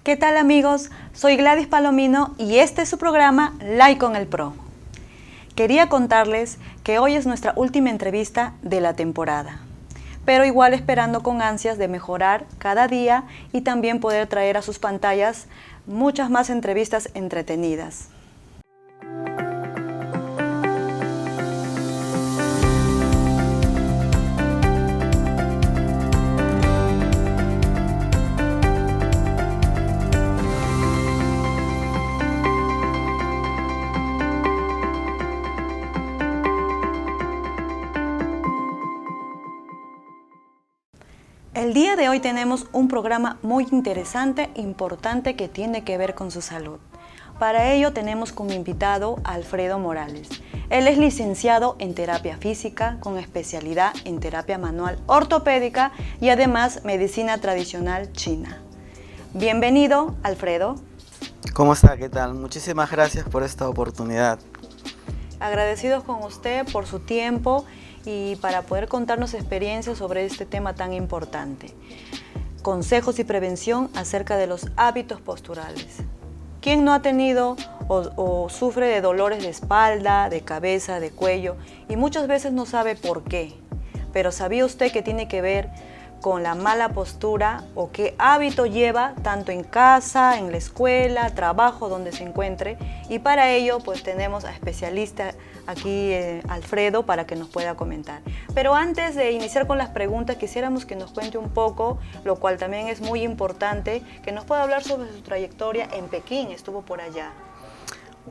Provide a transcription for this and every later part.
¿Qué tal amigos? Soy Gladys Palomino y este es su programa Like con el Pro. Quería contarles que hoy es nuestra última entrevista de la temporada, pero igual esperando con ansias de mejorar cada día y también poder traer a sus pantallas muchas más entrevistas entretenidas. El día de hoy tenemos un programa muy interesante, importante, que tiene que ver con su salud. Para ello tenemos como invitado a Alfredo Morales. Él es licenciado en terapia física con especialidad en terapia manual ortopédica y además medicina tradicional china. Bienvenido, Alfredo. ¿Cómo está? ¿Qué tal? Muchísimas gracias por esta oportunidad. Agradecidos con usted por su tiempo y para poder contarnos experiencias sobre este tema tan importante. Consejos y prevención acerca de los hábitos posturales. ¿Quién no ha tenido o sufre de dolores de espalda, de cabeza, de cuello y muchas veces no sabe por qué? Pero ¿sabía usted que tiene que ver con la mala postura o qué hábito lleva tanto en casa, en la escuela, trabajo, donde se encuentre? Y para ello pues tenemos a especialista aquí, Alfredo, para que nos pueda comentar. Pero antes de iniciar con las preguntas, quisiéramos que nos cuente un poco, lo cual también es muy importante, que nos pueda hablar sobre su trayectoria en Pekín. Estuvo por allá.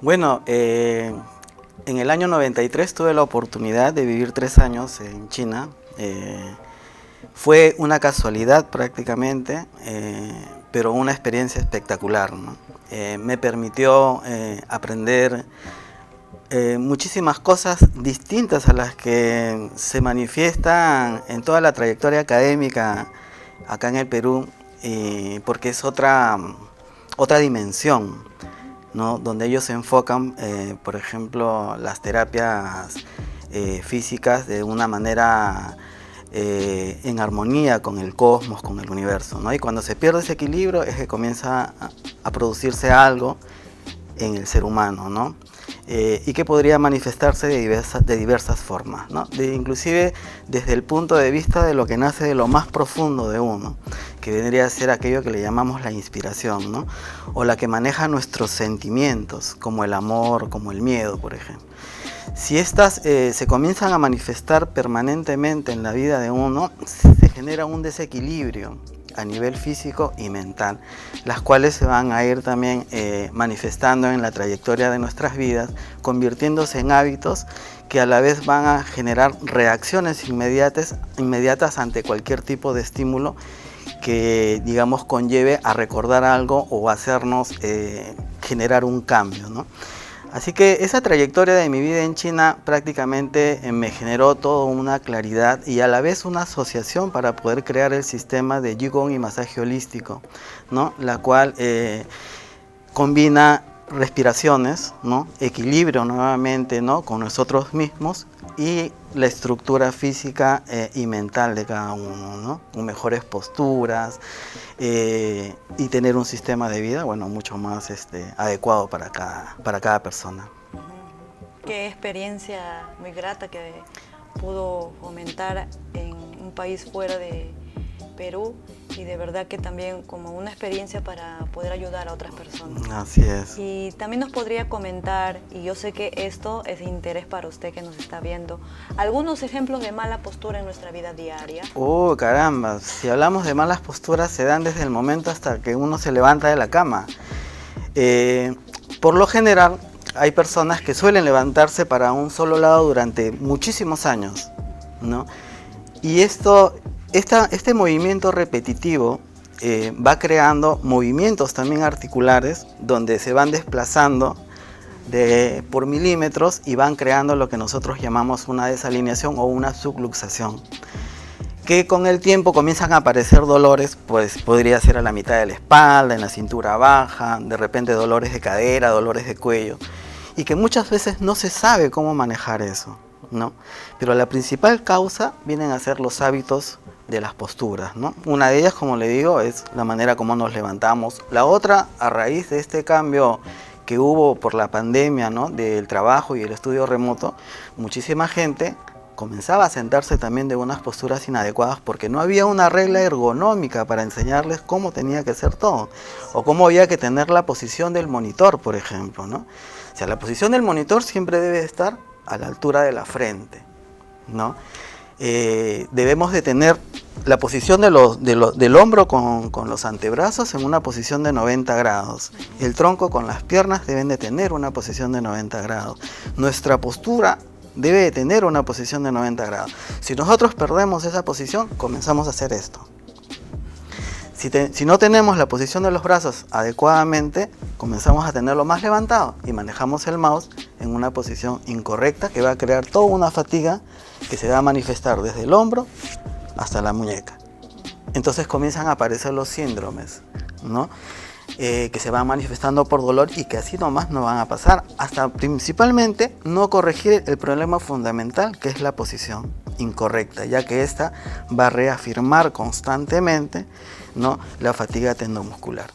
Bueno, en el año 93 tuve la oportunidad de vivir 3 años en China. Fue una casualidad prácticamente, pero una experiencia espectacular, ¿no? Me permitió aprender muchísimas cosas distintas a las que se manifiestan en toda la trayectoria académica acá en el Perú, porque es otra dimensión, ¿no? Donde ellos se enfocan, por ejemplo, las terapias físicas de una manera en armonía con el cosmos, con el universo, ¿no? Y cuando se pierde ese equilibrio es que comienza a producirse algo en el ser humano, ¿no? Y que podría manifestarse de diversas formas, ¿no? Inclusive desde el punto de vista de lo que nace de lo más profundo de uno, que vendría a ser aquello que le llamamos la inspiración, ¿no? O la que maneja nuestros sentimientos, como el amor, como el miedo, por ejemplo. Si estas se comienzan a manifestar permanentemente en la vida de uno, se genera un desequilibrio a nivel físico y mental, las cuales se van a ir también manifestando en la trayectoria de nuestras vidas, convirtiéndose en hábitos que a la vez van a generar reacciones inmediatas ante cualquier tipo de estímulo que, digamos, conlleve a recordar algo o hacernos generar un cambio, ¿no? Así que esa trayectoria de mi vida en China prácticamente me generó toda una claridad y a la vez una asociación para poder crear el sistema de Qigong y masaje holístico, ¿no? La cual combina respiraciones, ¿no? Equilibrio nuevamente, ¿no? Con nosotros mismos y la estructura física y mental de cada uno, ¿no? Con mejores posturas y tener un sistema de vida, bueno, mucho más adecuado para cada persona. Qué experiencia muy grata que pudo fomentar en un país fuera de Perú y de verdad que también como una experiencia para poder ayudar a otras personas. Así es. Y también nos podría comentar, y yo sé que esto es de interés para usted que nos está viendo, algunos ejemplos de mala postura en nuestra vida diaria. Oh, caramba, si hablamos de malas posturas se dan desde el momento hasta que uno se levanta de la cama. Por lo general hay personas que suelen levantarse para un solo lado durante muchísimos años, ¿no? Y este movimiento repetitivo va creando movimientos también articulares donde se van desplazando por milímetros y van creando lo que nosotros llamamos una desalineación o una subluxación, que con el tiempo comienzan a aparecer dolores, pues podría ser a la mitad de la espalda, en la cintura baja, de repente dolores de cadera, dolores de cuello, y que muchas veces no se sabe cómo manejar eso, ¿no? Pero la principal causa vienen a ser los hábitos de las posturas, ¿no? Una de ellas, como le digo, es la manera como nos levantamos. La otra, a raíz de este cambio que hubo por la pandemia, ¿no?, del trabajo y el estudio remoto, muchísima gente comenzaba a sentarse también de unas posturas inadecuadas porque no había una regla ergonómica para enseñarles cómo tenía que ser todo, o cómo había que tener la posición del monitor, por ejemplo, ¿no? O sea, la posición del monitor siempre debe estar a la altura de la frente, ¿no? Debemos de tener la posición del hombro con los antebrazos en una posición de 90 grados. El tronco con las piernas deben de tener una posición de 90 grados. Nuestra postura debe de tener una posición de 90 grados. Si nosotros perdemos esa posición, comenzamos a hacer esto. Si no tenemos la posición de los brazos adecuadamente, comenzamos a tenerlo más levantado y manejamos el mouse en una posición incorrecta que va a crear toda una fatiga que se va a manifestar desde el hombro hasta la muñeca. Entonces comienzan a aparecer los síndromes, ¿no? Que se van manifestando por dolor y que así nomás no van a pasar, hasta principalmente no corregir el problema fundamental, que es la posición incorrecta, ya que esta va a reafirmar constantemente, ¿no?, la fatiga tendomuscular.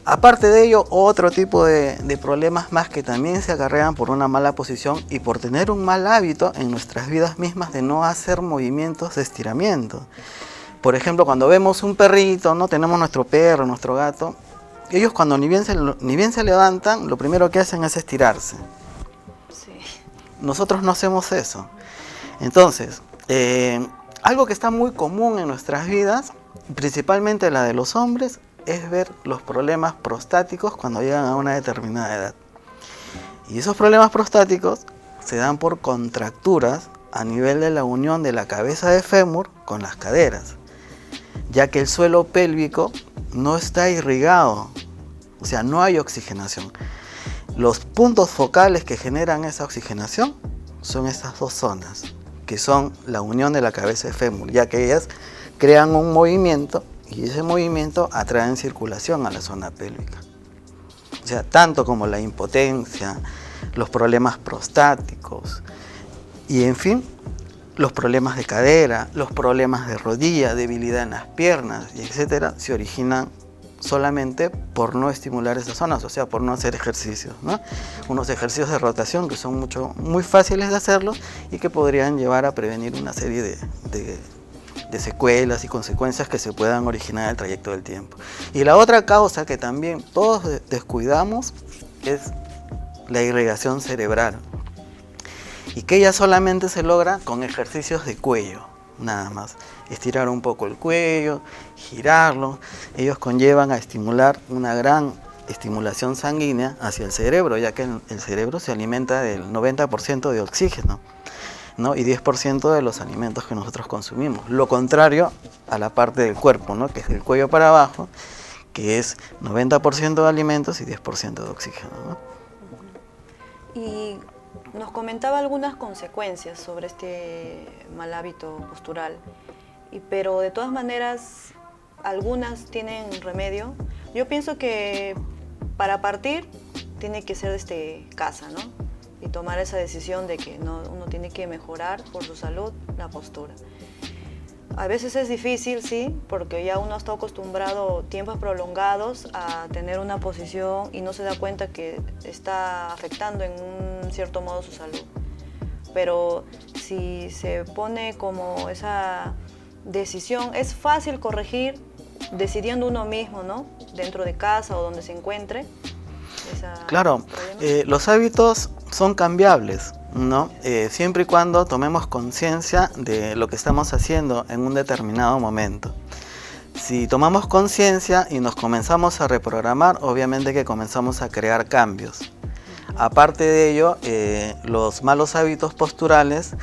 Aparte de ello, otro tipo de problemas más que también se acarrean por una mala posición y por tener un mal hábito en nuestras vidas mismas de no hacer movimientos de estiramiento. Por ejemplo, cuando vemos un perrito, ¿no?, tenemos nuestro perro, nuestro gato, ellos cuando ni bien se levantan, lo primero que hacen es estirarse. Sí. Nosotros no hacemos eso. Entonces, algo que está muy común en nuestras vidas, principalmente la de los hombres, es ver los problemas prostáticos cuando llegan a una determinada edad. Y esos problemas prostáticos se dan por contracturas a nivel de la unión de la cabeza de fémur con las caderas, ya que el suelo pélvico no está irrigado, o sea, no hay oxigenación. Los puntos focales que generan esa oxigenación son estas dos zonas, que son la unión de la cabeza de fémur, ya que ellas crean un movimiento y ese movimiento atrae circulación a la zona pélvica. O sea, tanto como la impotencia, los problemas prostáticos y, en fin, los problemas de cadera, los problemas de rodilla, debilidad en las piernas, etcétera, se originan solamente por no estimular esas zonas, o sea, por no hacer ejercicios, ¿no? Unos ejercicios de rotación que son muy fáciles de hacerlos y que podrían llevar a prevenir una serie de secuelas y consecuencias que se puedan originar en el trayecto del tiempo. Y la otra causa que también todos descuidamos es la irrigación cerebral, y que ella solamente se logra con ejercicios de cuello, nada más. Estirar un poco el cuello, girarlo, ellos conllevan a estimular una gran estimulación sanguínea hacia el cerebro, ya que el cerebro se alimenta del 90% de oxígeno, ¿no?, y 10% de los alimentos que nosotros consumimos. Lo contrario a la parte del cuerpo, ¿no?, que es del cuello para abajo, que es 90% de alimentos y 10% de oxígeno, ¿no? Y nos comentaba algunas consecuencias sobre este mal hábito postural, pero de todas maneras algunas tienen remedio. Yo pienso que para partir tiene que ser desde casa, ¿no?, y tomar esa decisión de que uno tiene que mejorar por su salud la postura. A veces es difícil, sí, porque ya uno está acostumbrado tiempos prolongados a tener una posición y no se da cuenta que está afectando en un cierto modo su salud. Pero si se pone como esa decisión, es fácil corregir decidiendo uno mismo, ¿no?, dentro de casa o donde se encuentre. Claro, los hábitos son cambiables, ¿no? Siempre y cuando tomemos conciencia de lo que estamos haciendo en un determinado momento. Si tomamos conciencia y nos comenzamos a reprogramar, obviamente que comenzamos a crear cambios. Aparte de ello, los malos hábitos posturales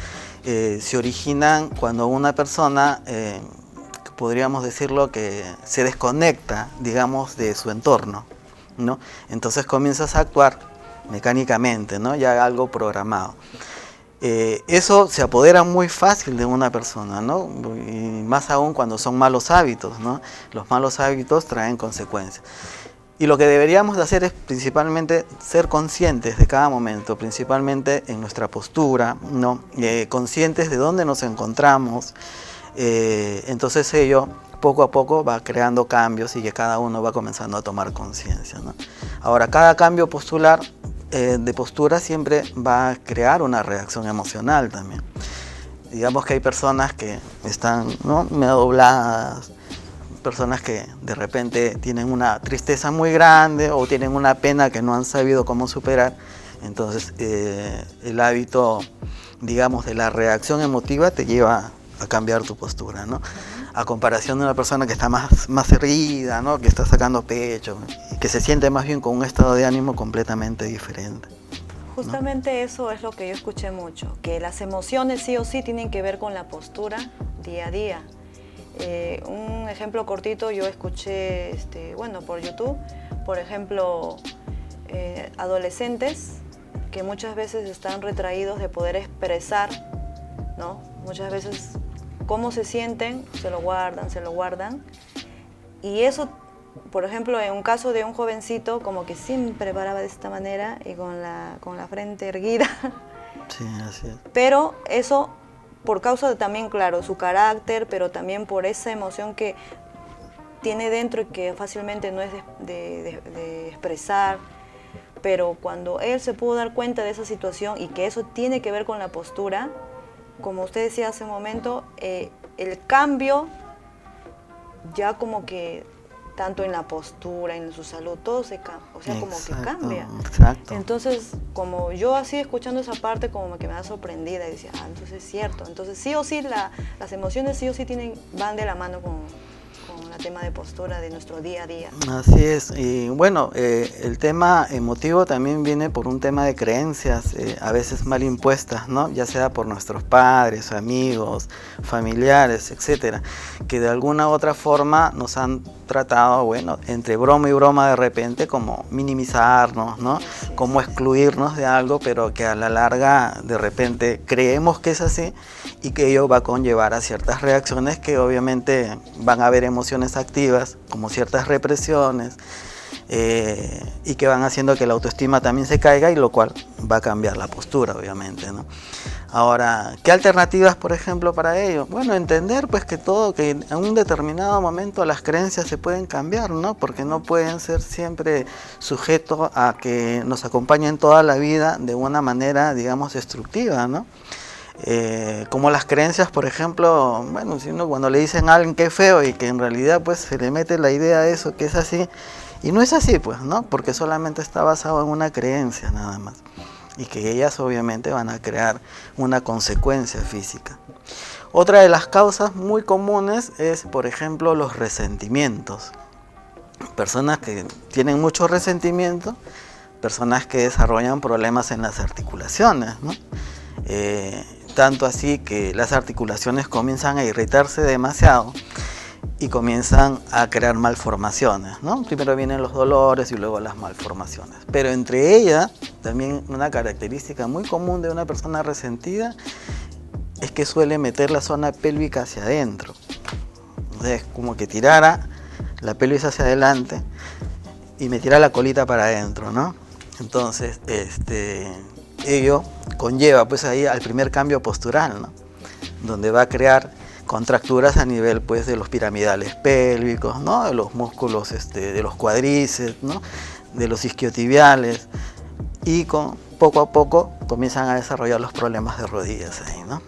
se originan cuando una persona, podríamos decirlo, que se desconecta, digamos, de su entorno, ¿no? Entonces comienzas a actuar mecánicamente, ¿no?, ya algo programado. Eso se apodera muy fácil de una persona, ¿no?, y más aún cuando son malos hábitos, ¿no? Los malos hábitos traen consecuencias. Y lo que deberíamos de hacer es principalmente ser conscientes de cada momento, principalmente en nuestra postura, ¿no?, conscientes de dónde nos encontramos, Entonces ello poco a poco va creando cambios y que cada uno va comenzando a tomar conciencia, ¿no? Ahora, cada cambio postular de postura siempre va a crear una reacción emocional también. Digamos que hay personas que están, ¿no?, medio dobladas, personas que de repente tienen una tristeza muy grande o tienen una pena que no han sabido cómo superar. Entonces el hábito, digamos, de la reacción emotiva te lleva a cambiar tu postura, ¿no? A comparación de una persona que está más erguida, ¿no?, que está sacando pecho, que se siente más bien con un estado de ánimo completamente diferente. Justamente eso es lo que yo escuché mucho, que las emociones sí o sí tienen que ver con la postura día a día. Un ejemplo cortito, yo escuché, bueno, por YouTube, por ejemplo, adolescentes que muchas veces están retraídos de poder expresar, ¿no? Muchas veces cómo se sienten, se lo guardan. Y eso, por ejemplo, en un caso de un jovencito, como que siempre paraba de esta manera y con la frente erguida. Sí, así es. Pero eso, por causa de también, claro, su carácter, pero también por esa emoción que tiene dentro y que fácilmente no es de expresar. Pero cuando él se pudo dar cuenta de esa situación y que eso tiene que ver con la postura, como usted decía hace un momento, el cambio ya como que tanto en la postura, en su salud, todo se cambia, o sea, como que cambia. Exacto. Entonces, como yo así escuchando esa parte, como que me da sorprendida y decía, entonces es cierto. Entonces sí o sí, las emociones sí o sí van de la mano con el tema de postura de nuestro día a día. Así es, y bueno, el tema emotivo también viene por un tema de creencias, a veces mal impuestas, ¿no? Ya sea por nuestros padres, amigos, familiares, etcétera, que de alguna u otra forma nos han tratado, bueno, entre broma y broma de repente, como minimizarnos, ¿no? Como excluirnos de algo, pero que a la larga de repente creemos que es así y que ello va a conllevar a ciertas reacciones que obviamente van a haber emociones activas, como ciertas represiones, y que van haciendo que la autoestima también se caiga, y lo cual va a cambiar la postura, obviamente, ¿no? Ahora, ¿qué alternativas, por ejemplo, para ello? Bueno, entender pues que en un determinado momento las creencias se pueden cambiar, ¿no? Porque no pueden ser siempre sujetos a que nos acompañen toda la vida de una manera, digamos, destructiva, ¿no? Como las creencias, por ejemplo, bueno, si uno cuando le dicen a alguien que es feo y que en realidad pues se le mete la idea de eso, que es así, y no es así, pues, ¿no? Porque solamente está basado en una creencia nada más, y que ellas obviamente van a crear una consecuencia física. Otra de las causas muy comunes es, por ejemplo, los resentimientos. Personas que tienen mucho resentimiento, personas que desarrollan problemas en las articulaciones, ¿no? Tanto así que las articulaciones comienzan a irritarse demasiado y comienzan a crear malformaciones, ¿no? Primero vienen los dolores y luego las malformaciones. Pero entre ellas, también una característica muy común de una persona resentida es que suele meter la zona pélvica hacia adentro. Entonces, como que tirara la pelvis hacia adelante y metiera la colita para adentro, ¿no? Entonces, ello conlleva pues ahí al primer cambio postural, ¿no? Donde va a crear contracturas a nivel pues de los piramidales pélvicos, ¿no? De los músculos de los cuádriceps, ¿no? De los isquiotibiales, y poco a poco comienzan a desarrollar los problemas de rodillas ahí, ¿no?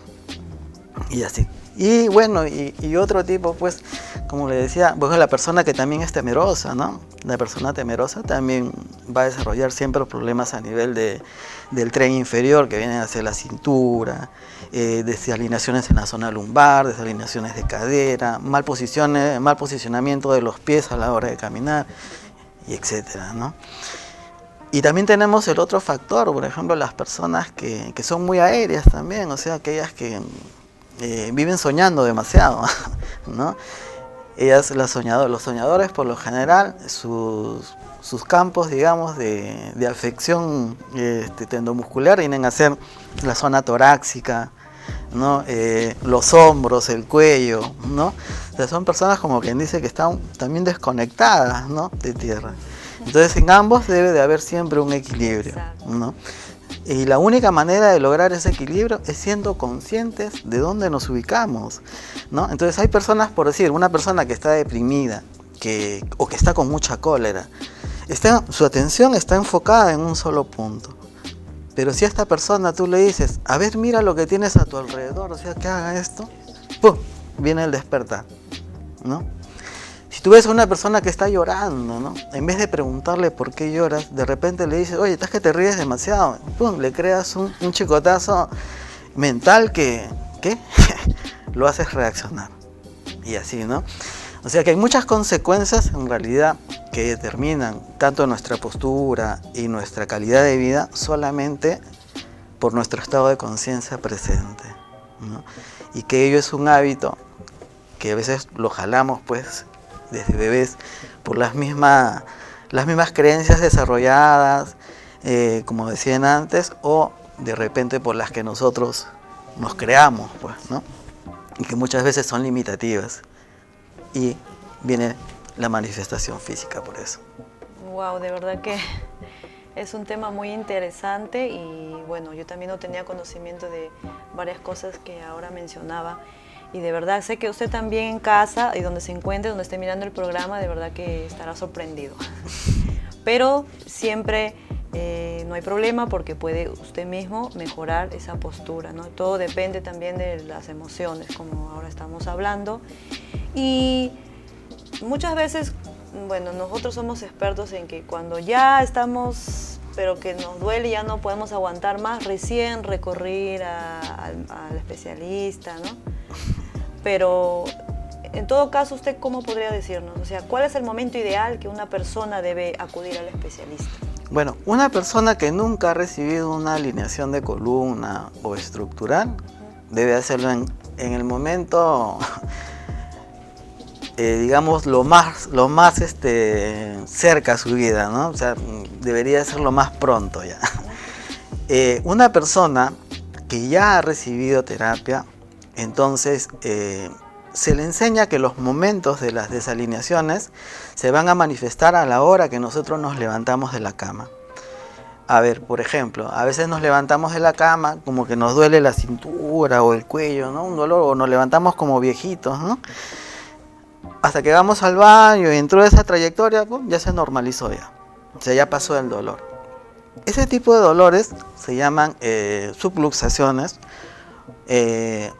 Y así. Y bueno, y otro tipo, pues, como le decía, pues la persona que también es temerosa, ¿no? La persona temerosa también va a desarrollar siempre problemas a nivel del tren inferior, que vienen hacia la cintura, desalineaciones en la zona lumbar, desalineaciones de cadera, mal posicionamiento de los pies a la hora de caminar, y etcétera, ¿no? Y también tenemos el otro factor, por ejemplo, las personas que son muy aéreas también, o sea, aquellas que viven soñando demasiado, ¿no? Los soñadores por lo general, sus campos, digamos, de afección tendomuscular vienen a ser la zona torácica, ¿no? Los hombros, el cuello, ¿no? O sea, son personas como quien dice que están también desconectadas, ¿no? De tierra. Entonces en ambos debe de haber siempre un equilibrio, ¿no? Y la única manera de lograr ese equilibrio es siendo conscientes de dónde nos ubicamos, ¿no? Entonces hay personas, por decir, una persona que está deprimida o que está con mucha cólera, su atención está enfocada en un solo punto. Pero si a esta persona tú le dices, a ver, mira lo que tienes a tu alrededor, o sea, que haga esto, ¡pum!, viene el despertar, ¿no? Si tú ves a una persona que está llorando, ¿no?, en vez de preguntarle por qué lloras, de repente le dices, oye, estás que te ríes demasiado, ¡pum!, le creas un chicotazo mental que lo haces reaccionar. Y así, ¿no? O sea que hay muchas consecuencias en realidad que determinan tanto nuestra postura y nuestra calidad de vida solamente por nuestro estado de conciencia presente, ¿no? Y que ello es un hábito que a veces lo jalamos pues desde bebés por las mismas creencias desarrolladas, como decían antes, o de repente por las que nosotros nos creamos, pues, ¿no? Y que muchas veces son limitativas. Y viene la manifestación física por eso. Wow, de verdad que es un tema muy interesante y bueno, yo también no tenía conocimiento de varias cosas que ahora mencionaba y de verdad sé que usted también en casa y donde se encuentre, donde esté mirando el programa, de verdad que estará sorprendido. Pero siempre no hay problema porque puede usted mismo mejorar esa postura, ¿no? Todo depende también de las emociones, como ahora estamos hablando. Y muchas veces, bueno, nosotros somos expertos en que cuando ya estamos, pero que nos duele y ya no podemos aguantar más, recién recurrir al especialista, ¿no? Pero en todo caso, ¿usted cómo podría decirnos? O sea, ¿cuál es el momento ideal que una persona debe acudir al especialista? Bueno, una persona que nunca ha recibido una alineación de columna o estructural debe hacerlo en el momento, digamos, lo más cerca a su vida, ¿no? O sea, debería hacerlo más pronto ya. Una persona que ya ha recibido terapia, entonces se le enseña que los momentos de las desalineaciones se van a manifestar a la hora que nosotros nos levantamos de la cama. A ver, por ejemplo, a veces nos levantamos de la cama como que nos duele la cintura o el cuello, ¿no? Un dolor, o nos levantamos como viejitos, ¿no? Hasta que vamos al baño y dentro de esa trayectoria, pues, ya se normalizó ya. O sea, ya pasó el dolor. Ese tipo de dolores se llaman subluxaciones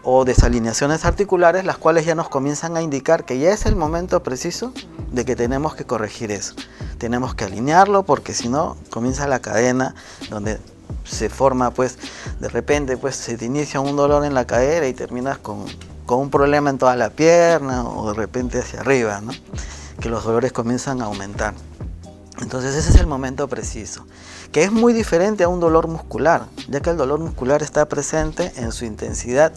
o desalineaciones articulares, las cuales ya nos comienzan a indicar que ya es el momento preciso de que tenemos que corregir eso. Tenemos que alinearlo porque si no comienza la cadena donde se forma, pues de repente pues se te inicia un dolor en la cadera y terminas con un problema en toda la pierna o de repente hacia arriba, ¿no? Que los dolores comienzan a aumentar. Entonces ese es el momento preciso, que es muy diferente a un dolor muscular, ya que el dolor muscular está presente en su intensidad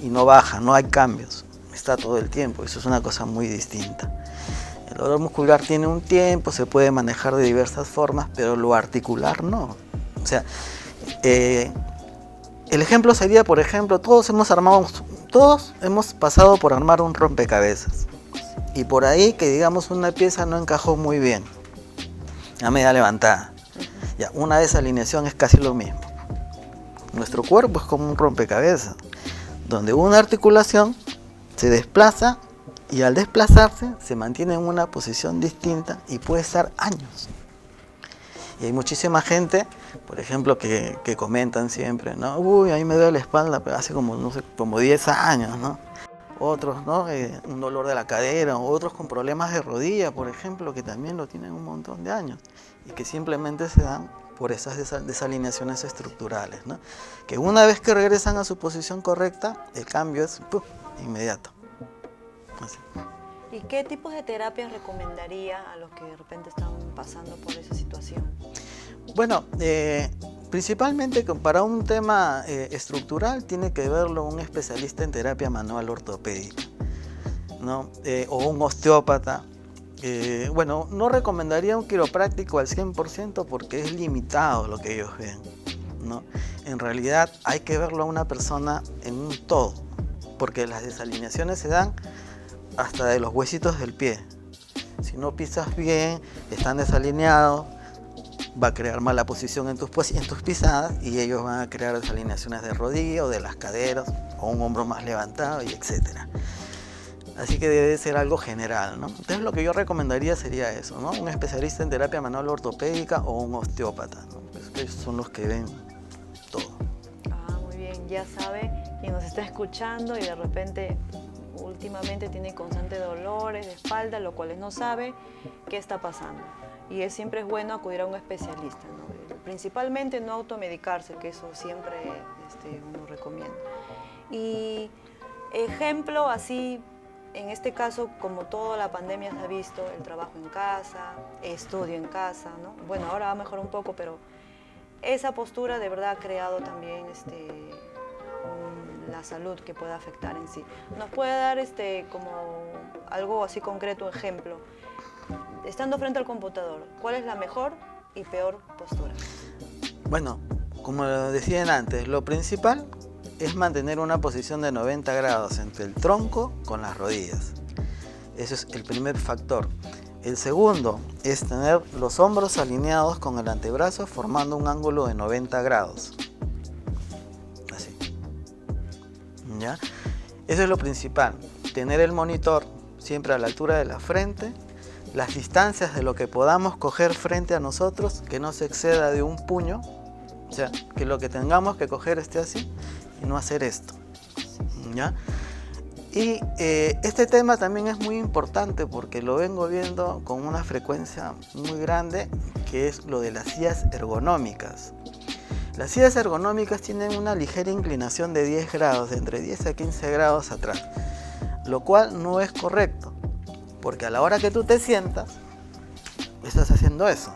y no baja, no hay cambios, está todo el tiempo, eso es una cosa muy distinta. El dolor muscular tiene un tiempo, se puede manejar de diversas formas, pero lo articular no. O sea, el ejemplo sería, por ejemplo, todos hemos pasado por armar un rompecabezas y por ahí que digamos una pieza no encajó muy bien, a media levantada. Ya, una desalineación es casi lo mismo. Nuestro cuerpo es como un rompecabezas, donde una articulación se desplaza y al desplazarse se mantiene en una posición distinta y puede estar años. Y hay muchísima gente, por ejemplo, que comentan siempre, ¿no? Uy, a mí me duele la espalda, pero hace como, no sé, como 10 años, ¿no? Otros, ¿no? Un dolor de la cadera, otros con problemas de rodilla, por ejemplo, que también lo tienen un montón de años y que simplemente se dan por esas desalineaciones estructurales, ¿no? Que una vez que regresan a su posición correcta, el cambio es inmediato. Así. ¿Y qué tipos de terapias recomendaría a los que de repente están pasando por esa situación? Bueno, principalmente para un tema estructural tiene que verlo un especialista en terapia manual ortopédica, ¿no? O un osteópata. Bueno, no recomendaría un quiropráctico al 100% porque es limitado lo que ellos ven, ¿no? En realidad hay que verlo a una persona en un todo, porque las desalineaciones se dan hasta de los huesitos del pie. Si no pisas bien, están desalineados, va a crear mala posición en tus pisadas y ellos van a crear desalineaciones de rodilla o de las caderas o un hombro más levantado y etcétera. Así que debe ser algo general, ¿no? Entonces lo que yo recomendaría sería eso, ¿no? Un especialista en terapia manual ortopédica o un osteópata, ¿no? Pues ellos son los que ven todo. Muy bien, ya sabe, quien nos está escuchando y de repente últimamente tiene constantes dolores de espalda, lo cual no sabe qué está pasando. Y siempre es bueno acudir a un especialista, ¿no? Principalmente no automedicarse, que eso siempre uno recomienda. Y ejemplo así, en este caso, como toda la pandemia se ha visto, el trabajo en casa, estudio en casa, ¿no? Bueno, ahora va a mejorar un poco, pero esa postura de verdad ha creado también la salud que puede afectar en sí. ¿Nos puede dar como algo así concreto, ejemplo? Estando frente al computador, ¿cuál es la mejor y peor postura? Bueno, como decía antes, lo principal es mantener una posición de 90 grados entre el tronco con las rodillas. Ese es el primer factor. El segundo es tener los hombros alineados con el antebrazo formando un ángulo de 90 grados. Así. ¿Ya? Eso es lo principal. Tener el monitor siempre a la altura de la frente. Las distancias de lo que podamos coger frente a nosotros, que no se exceda de un puño. O sea, que lo que tengamos que coger esté así y no hacer esto. ¿Ya? Y este tema también es muy importante porque lo vengo viendo con una frecuencia muy grande, que es lo de las sillas ergonómicas. Las sillas ergonómicas tienen una ligera inclinación de 10 grados, de entre 10 a 15 grados atrás, lo cual no es correcto, porque a la hora que tú te sientas, estás haciendo eso,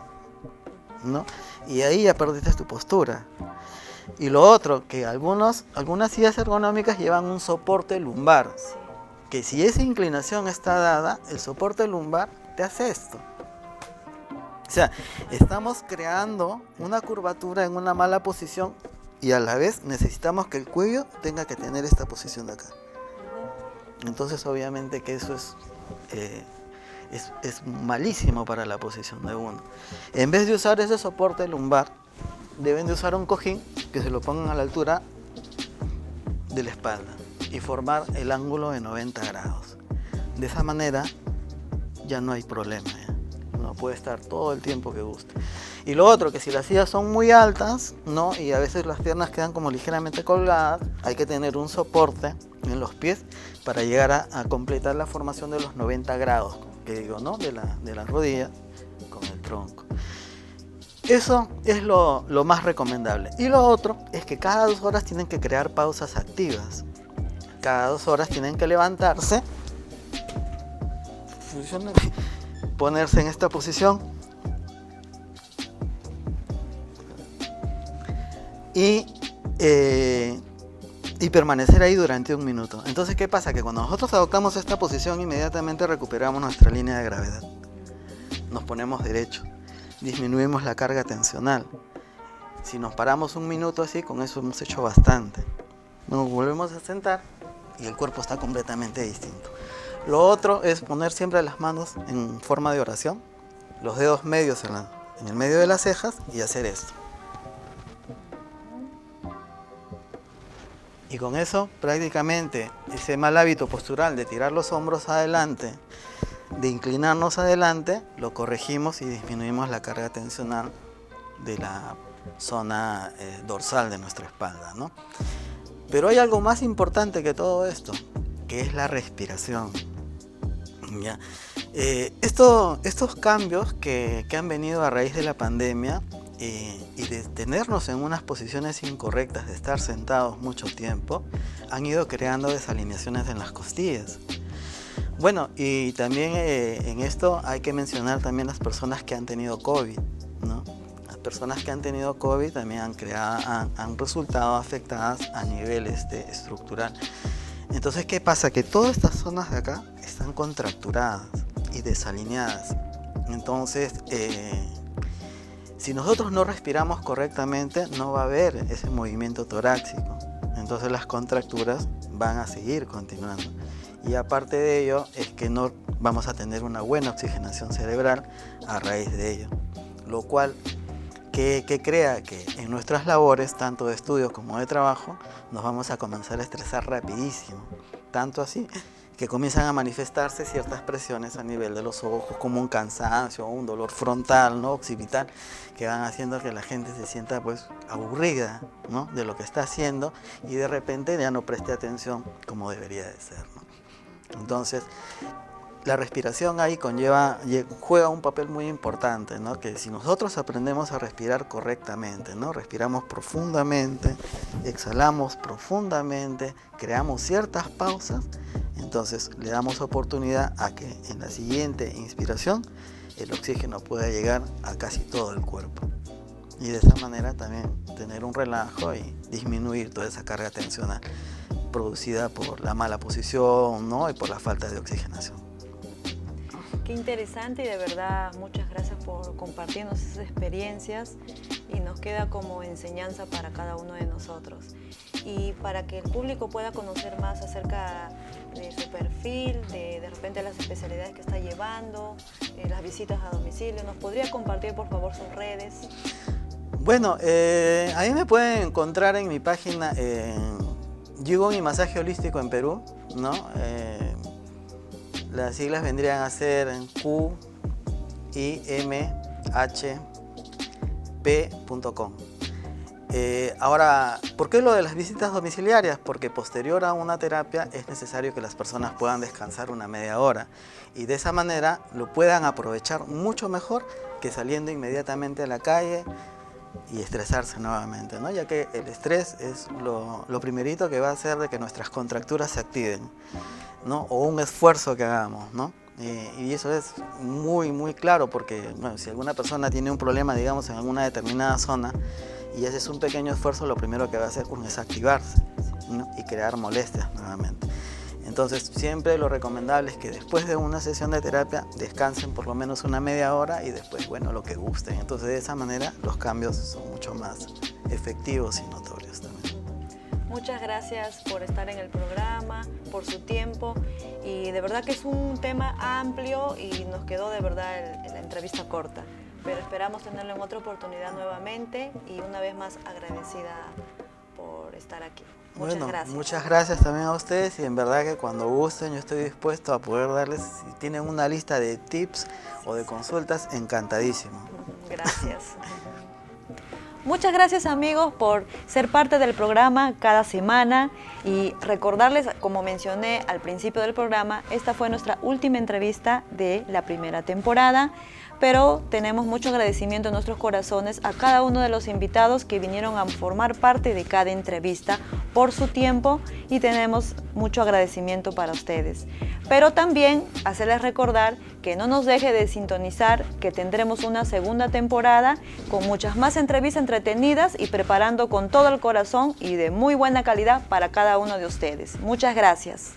¿no? Y ahí ya perdiste tu postura. Y lo otro, que algunas sillas ergonómicas llevan un soporte lumbar, que si esa inclinación está dada, el soporte lumbar te hace esto. O sea, estamos creando una curvatura en una mala posición y a la vez necesitamos que el cuello tenga que tener esta posición de acá. Entonces obviamente que eso es malísimo para la posición de uno. En vez de usar ese soporte lumbar, deben de usar un cojín que se lo pongan a la altura de la espalda y formar el ángulo de 90 grados. De esa manera ya no hay problema, ¿ya? Uno puede estar todo el tiempo que guste. Y lo otro, que si las sillas son muy altas, ¿no? Y a veces las piernas quedan como ligeramente colgadas, hay que tener un soporte en los pies para llegar a completar la formación de los 90 grados, que digo, ¿no? De la rodilla con el tronco. Eso es lo más recomendable. Y lo otro es que cada 2 horas tienen que crear pausas activas. Cada 2 horas tienen que levantarse, ponerse en esta posición y permanecer ahí durante 1 minuto. Entonces, ¿qué pasa? Que cuando nosotros adoptamos esta posición, inmediatamente recuperamos nuestra línea de gravedad. Nos ponemos derechos. Disminuimos la carga tensional. Si nos paramos 1 minuto así, con eso hemos hecho bastante. Nos volvemos a sentar y el cuerpo está completamente distinto. Lo otro es poner siempre las manos en forma de oración, los dedos medios en el medio de las cejas y hacer esto. Y con eso prácticamente ese mal hábito postural de tirar los hombros adelante, de inclinarnos adelante, lo corregimos y disminuimos la carga tensional de la zona dorsal de nuestra espalda, ¿no? Pero hay algo más importante que todo esto, que es la respiración. ¿Ya? Estos cambios que han venido a raíz de la pandemia y de tenernos en unas posiciones incorrectas, de estar sentados mucho tiempo, han ido creando desalineaciones en las costillas. Bueno, y también en esto hay que mencionar también las personas que han tenido COVID, ¿no? Las personas que han tenido COVID también han resultado afectadas a nivel estructural. Entonces, ¿qué pasa? Que todas estas zonas de acá están contracturadas y desalineadas. Entonces, si nosotros no respiramos correctamente, no va a haber ese movimiento torácico. Entonces las contracturas van a seguir continuando. Y aparte de ello, es que no vamos a tener una buena oxigenación cerebral a raíz de ello. Lo cual que crea que en nuestras labores, tanto de estudio como de trabajo, nos vamos a comenzar a estresar rapidísimo. Tanto así que comienzan a manifestarse ciertas presiones a nivel de los ojos, como un cansancio, un dolor frontal, ¿no? Occipital, que van haciendo que la gente se sienta pues aburrida, ¿no? De lo que está haciendo y de repente ya no preste atención como debería de ser, ¿no? Entonces, la respiración ahí juega un papel muy importante, ¿no? Que si nosotros aprendemos a respirar correctamente, ¿no? Respiramos profundamente, exhalamos profundamente, creamos ciertas pausas, entonces le damos oportunidad a que en la siguiente inspiración el oxígeno pueda llegar a casi todo el cuerpo. Y de esa manera también tener un relajo y disminuir toda esa carga tensional producida por la mala posición, ¿no? Y por la falta de oxigenación. Qué interesante y de verdad muchas gracias por compartirnos esas experiencias y nos queda como enseñanza para cada uno de nosotros. Y para que el público pueda conocer más acerca de su perfil, de repente las especialidades que está llevando, las visitas a domicilio, ¿nos podría compartir por favor sus redes? Bueno, a mí me pueden encontrar en mi página Qigong y Masaje Holístico en Perú, ¿no? Las siglas vendrían a ser qimhp.com. Ahora, ¿por qué lo de las visitas domiciliarias? Porque posterior a una terapia es necesario que las personas puedan descansar una media hora y de esa manera lo puedan aprovechar mucho mejor que saliendo inmediatamente a la calle y estresarse nuevamente, ¿no? Ya que el estrés es lo primerito que va a hacer de que nuestras contracturas se activen, ¿no? O un esfuerzo que hagamos, ¿no? Y eso es muy claro porque bueno, si alguna persona tiene un problema, digamos, en alguna determinada zona y haces un pequeño esfuerzo, lo primero que va a hacer es activarse, ¿no? Y crear molestias nuevamente. Entonces siempre lo recomendable es que después de una sesión de terapia descansen por lo menos una media hora y después, bueno, lo que gusten. Entonces de esa manera los cambios son mucho más efectivos y notorios también. Muchas gracias por estar en el programa, por su tiempo y de verdad que es un tema amplio y nos quedó de verdad la entrevista corta, pero esperamos tenerlo en otra oportunidad nuevamente y una vez más agradecida por estar aquí. Muchas gracias. Muchas gracias también a ustedes y en verdad que cuando gusten yo estoy dispuesto a poder darles, si tienen una lista de tips o de consultas, encantadísimo. Gracias. Muchas gracias amigos por ser parte del programa cada semana y recordarles, como mencioné al principio del programa, esta fue nuestra última entrevista de la primera temporada, pero tenemos mucho agradecimiento en nuestros corazones a cada uno de los invitados que vinieron a formar parte de cada entrevista por su tiempo y tenemos mucho agradecimiento para ustedes. Pero también hacerles recordar que no nos deje de sintonizar, que tendremos una segunda temporada con muchas más entrevistas entretenidas y preparando con todo el corazón y de muy buena calidad para cada uno de ustedes. Muchas gracias.